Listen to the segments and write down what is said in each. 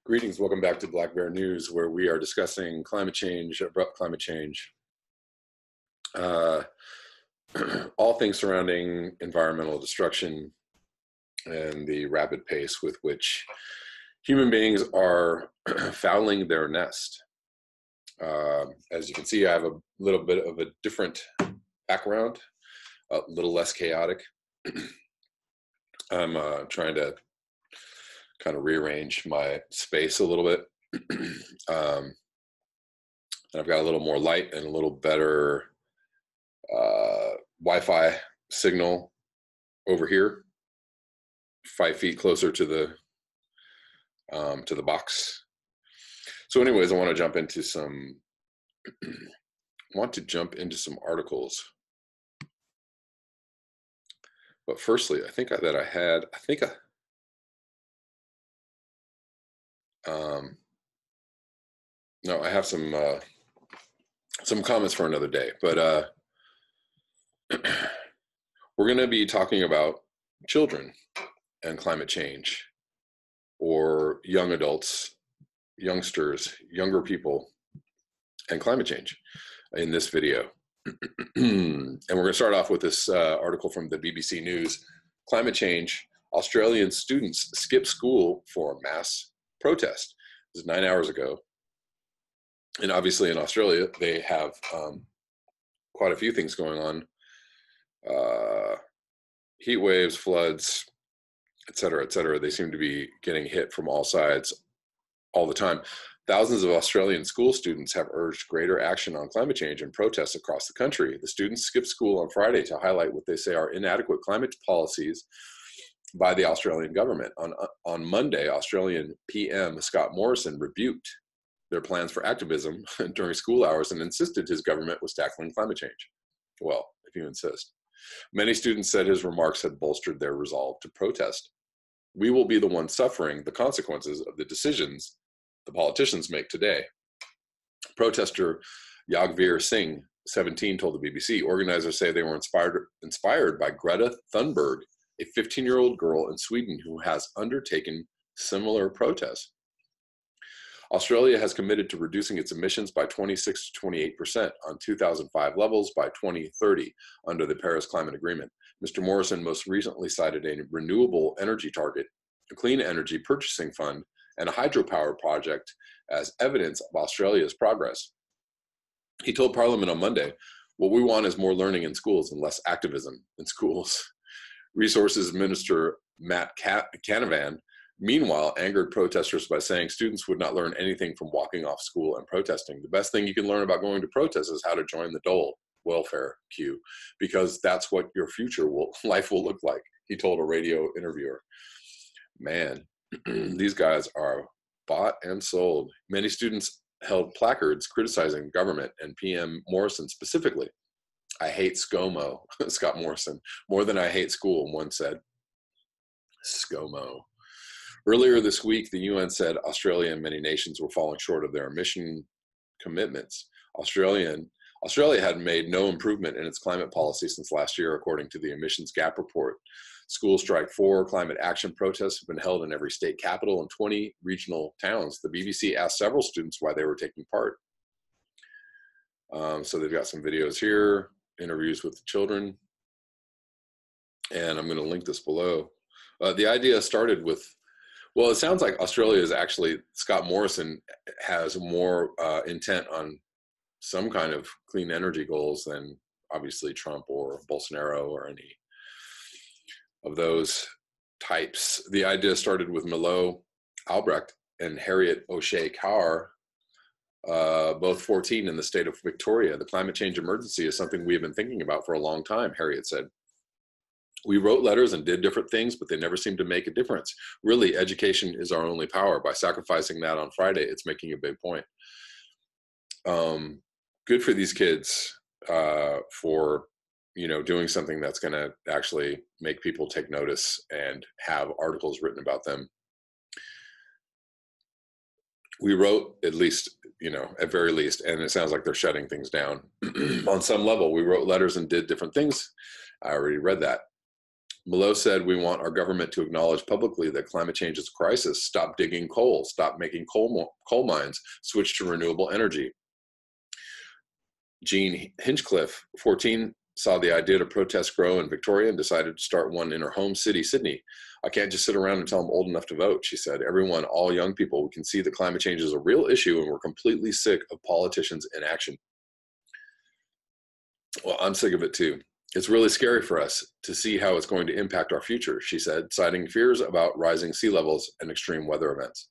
Greetings, welcome back to Black Bear News, where we are discussing climate change, abrupt climate change, all things surrounding environmental destruction and the rapid pace with which human beings are fouling their nest. As you can see, I have a little bit of a different background, a little less chaotic. I'm trying to kind of rearrange my space a little bit. And I've got a little more light and a little better Wi-Fi signal over here, 5 feet closer to the box. So anyways, I want to jump into some articles. But firstly, I have some comments for another day, but we're going to be talking about children and climate change, or young adults, youngsters, younger people, and climate change in this video. And we're going to start off with this article from the BBC News. Climate change, Australian students skip school for mass protest. This is 9 hours ago. And obviously in Australia, they have quite a few things going on. Heat waves, floods, et cetera, et cetera. They seem to be getting hit from all sides all the time. Thousands of Australian school students have urged greater action on climate change and protests across the country. The students skipped school on Friday to highlight what they say are inadequate climate policies by the Australian government. On Monday, Australian PM Scott Morrison rebuked their plans for activism during school hours and insisted his government was tackling climate change. Well, if you insist. Many students said his remarks had bolstered their resolve to protest. We will be the ones suffering the consequences of the decisions the politicians make today. Protester Yagveer Singh, 17, told the BBC. Organizers say they were inspired by Greta Thunberg, a 15-year-old girl in Sweden who has undertaken similar protests. Australia has committed to reducing its emissions by 26 to 28% on 2005 levels by 2030 under the Paris Climate Agreement. Mr. Morrison most recently cited a renewable energy target, a clean energy purchasing fund, and a hydropower project as evidence of Australia's progress. He told Parliament on Monday, "What we want is more learning in schools and less activism in schools." Resources Minister Matt Canavan, meanwhile, angered protesters by saying students would not learn anything from walking off school and protesting. The best thing you can learn about going to protest is how to join the dole welfare queue, because that's what your future life will look like, he told a radio interviewer. Man, these guys are bought and sold. Many students held placards criticizing government and PM Morrison specifically. "I hate ScoMo," Scott Morrison, "more than I hate school," one said. ScoMo. Earlier this week, the UN said Australia and many nations were falling short of their emission commitments. Australia had made no improvement in its climate policy since last year, according to the Emissions Gap Report. School Strike 4 climate action protests have been held in every state capital and 20 regional towns. The BBC asked several students why they were taking part. So they've got some videos here, interviews with the children, and I'm going to link this below. The idea started with, well, it sounds like Australia is actually, Scott Morrison has more intent on some kind of clean energy goals than obviously Trump or Bolsonaro or any of those types. The idea started with Milo Albrecht and Harriet O'Shea Carr, both 14 in the state of Victoria. "The climate change emergency is something we have been thinking about for a long time," Harriet said. "We wrote letters and did different things, but they never seemed to make a difference. Really, education is our only power. By sacrificing that on Friday, it's making a big point." Good for these kids for doing something that's going to actually make people take notice and have articles written about them. We wrote, at least, at very least, and it sounds like they're shutting things down. On some level, we wrote letters and did different things, I already read that. Malot said, we want our government to acknowledge publicly that climate change is a crisis. Stop digging coal, stop making coal mines, switch to renewable energy. Jean Hinchcliffe, 14, saw the idea to protest grow in Victoria and decided to start one in her home city, Sydney. I can't just sit around until I'm old enough to vote, she said. Everyone, all young people, we can see that climate change is a real issue and we're completely sick of politicians' inaction. Well, I'm sick of it too. It's really scary for us to see how it's going to impact our future, she said, citing fears about rising sea levels and extreme weather events.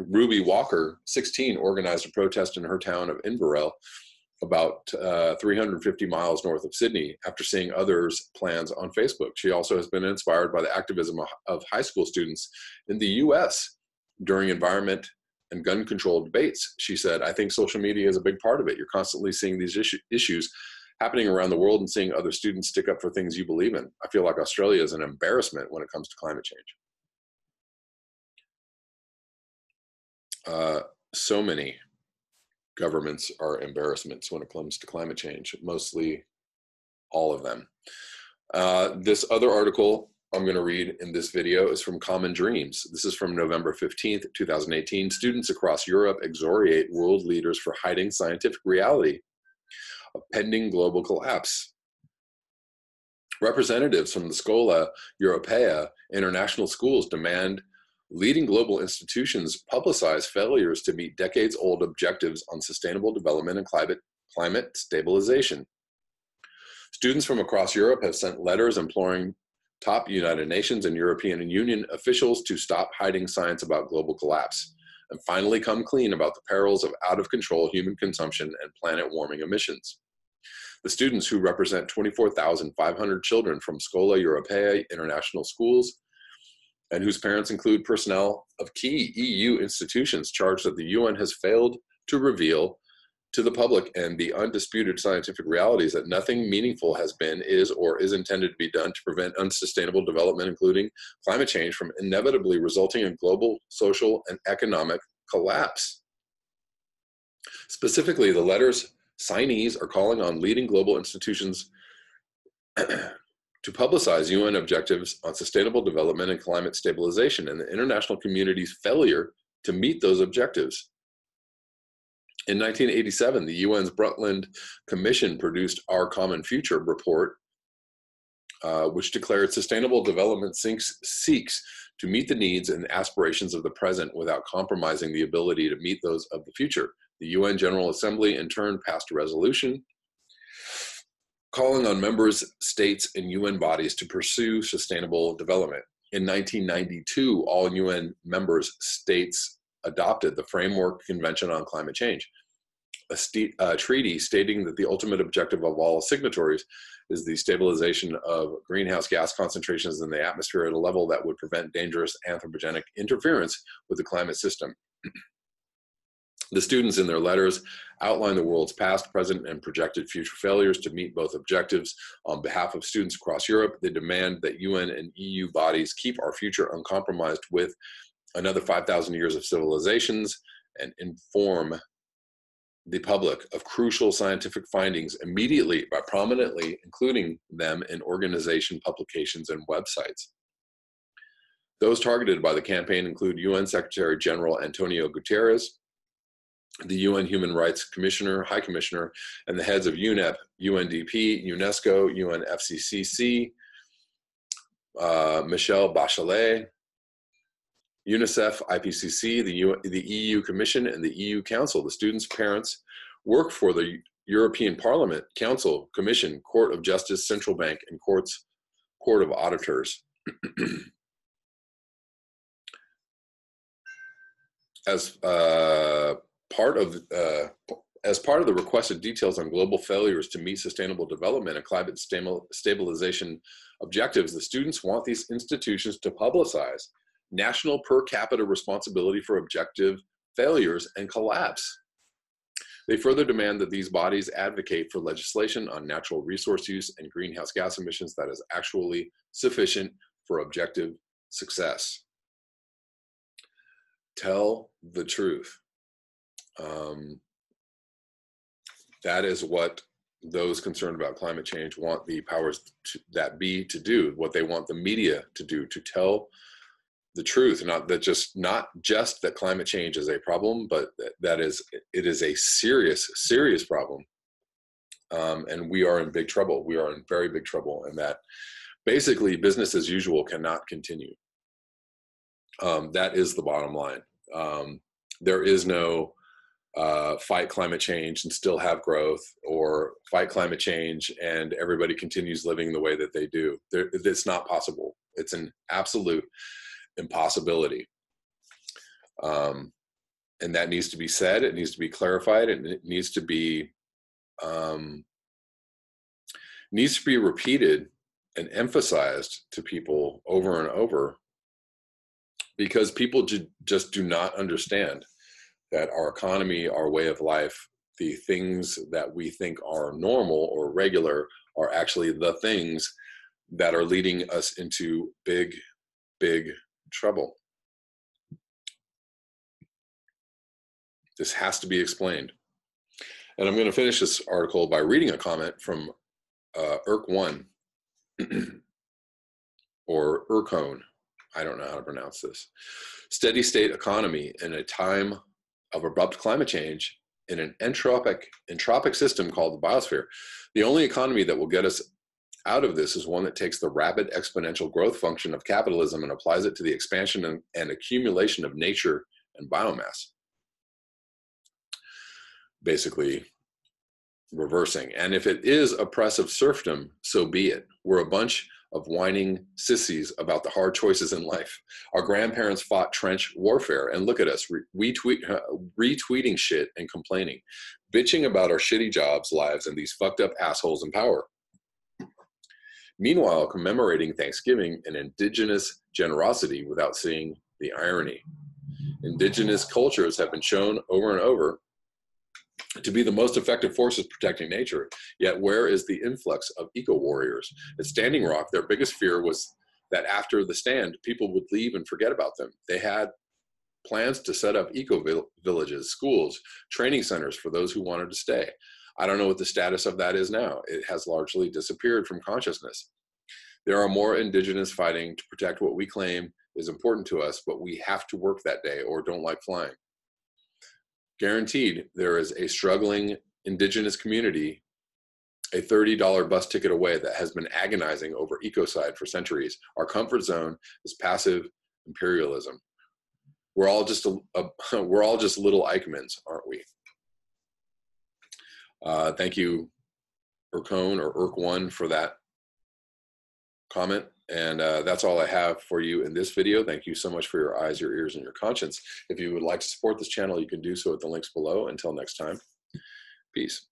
Ruby Walker, 16, organized a protest in her town of Inverell, about 350 miles north of Sydney, after seeing others' plans on Facebook. She also has been inspired by the activism of high school students in the US during environment and gun control debates. She said, I think social media is a big part of it. You're constantly seeing these issues happening around the world and seeing other students stick up for things you believe in. I feel like Australia is an embarrassment when it comes to climate change. So many governments are embarrassments when it comes to climate change, mostly all of them. This other article I'm going to read in this video is from Common Dreams. This is from November 15th, 2018. Students across Europe excoriate world leaders for hiding scientific reality of pending global collapse. Representatives from the Scuola Europea international schools demand leading global institutions publicize failures to meet decades-old objectives on sustainable development and climate stabilization. Students from across Europe have sent letters imploring top United Nations and European Union officials to stop hiding science about global collapse and finally come clean about the perils of out-of-control human consumption and planet-warming emissions. The students, who represent 24,500 children from Scuola Europea international schools, and whose parents include personnel of key EU institutions, charged that the UN has failed to reveal to the public and the undisputed scientific realities that nothing meaningful has been, is, or is intended to be done to prevent unsustainable development, including climate change, from inevitably resulting in global social and economic collapse. Specifically, the letter's signees are calling on leading global institutions to publicize UN objectives on sustainable development and climate stabilization and the international community's failure to meet those objectives. In 1987, the UN's Brundtland Commission produced Our Common Future report, which declared sustainable development seeks to meet the needs and aspirations of the present without compromising the ability to meet those of the future. The UN General Assembly in turn passed a resolution calling on members, states, and UN bodies to pursue sustainable development. In 1992, all UN members states adopted the Framework Convention on Climate Change, a treaty stating that the ultimate objective of all signatories is the stabilization of greenhouse gas concentrations in the atmosphere at a level that would prevent dangerous anthropogenic interference with the climate system. The students in their letters outline the world's past, present, and projected future failures to meet both objectives. On behalf of students across Europe, they demand that UN and EU bodies keep our future uncompromised with another 5,000 years of civilizations and inform the public of crucial scientific findings immediately by prominently including them in organization publications and websites. Those targeted by the campaign include UN Secretary General Antonio Guterres, the UN Human Rights Commissioner, High Commissioner, and the heads of UNEP, UNDP, UNESCO, UNFCCC, Michelle Bachelet, UNICEF, IPCC, the EU Commission, and the EU Council. The students' parents work for the European Parliament, Council, Commission, Court of Justice, Central Bank, and Court of Auditors. As part of the requested details on global failures to meet sustainable development and climate stabilization objectives, the students want these institutions to publicize national per capita responsibility for objective failures and collapse. They further demand that these bodies advocate for legislation on natural resource use and greenhouse gas emissions that is actually sufficient for objective success. Tell the truth. That is what those concerned about climate change want the powers that be to do what they want the media to do, to tell the truth, not just that climate change is a problem, but that it is a serious problem. And we are in big trouble. We are in very big trouble, and that basically business as usual cannot continue. That is the bottom line. There is no fight climate change and still have growth, or fight climate change and everybody continues living the way that they do. It's not possible. It's an absolute impossibility. And that needs to be said. It needs to be clarified, and it needs to be repeated and emphasized to people over and over, because people just do not understand that our economy, our way of life, the things that we think are normal or regular are actually the things that are leading us into big, big trouble. This has to be explained. And I'm going to finish this article by reading a comment from Irk1, or Irkone. I don't know how to pronounce this. Steady state economy in a time of abrupt climate change in an entropic system called the biosphere. The only economy that will get us out of this is one that takes the rapid exponential growth function of capitalism and applies it to the expansion and accumulation of nature and biomass. Basically reversing. And if it is oppressive serfdom, so be it. We're a bunch of whining sissies about the hard choices in life. Our grandparents fought trench warfare, and look at us, retweeting shit and complaining, bitching about our shitty jobs, lives, and these fucked up assholes in power. Meanwhile, commemorating Thanksgiving and indigenous generosity without seeing the irony. Indigenous cultures have been shown over and over to be the most effective forces protecting nature. Yet where is the influx of eco-warriors? At Standing Rock, their biggest fear was that after the stand, people would leave and forget about them. They had plans to set up eco-villages, schools, training centers for those who wanted to stay. I don't know what the status of that is now. It has largely disappeared from consciousness. There are more indigenous fighting to protect what we claim is important to us, but we have to work that day or don't like flying. Guaranteed, there is a struggling indigenous community, a $30 bus ticket away, that has been agonizing over ecocide for centuries. Our comfort zone is passive imperialism. We're all just little Eichmanns, aren't we? Thank you, Irkone or Irk1, for that comment. And that's all I have for you in this video. Thank you so much for your eyes, your ears, and your conscience. If you would like to support this channel, you can do so at the links below. Until next time, peace.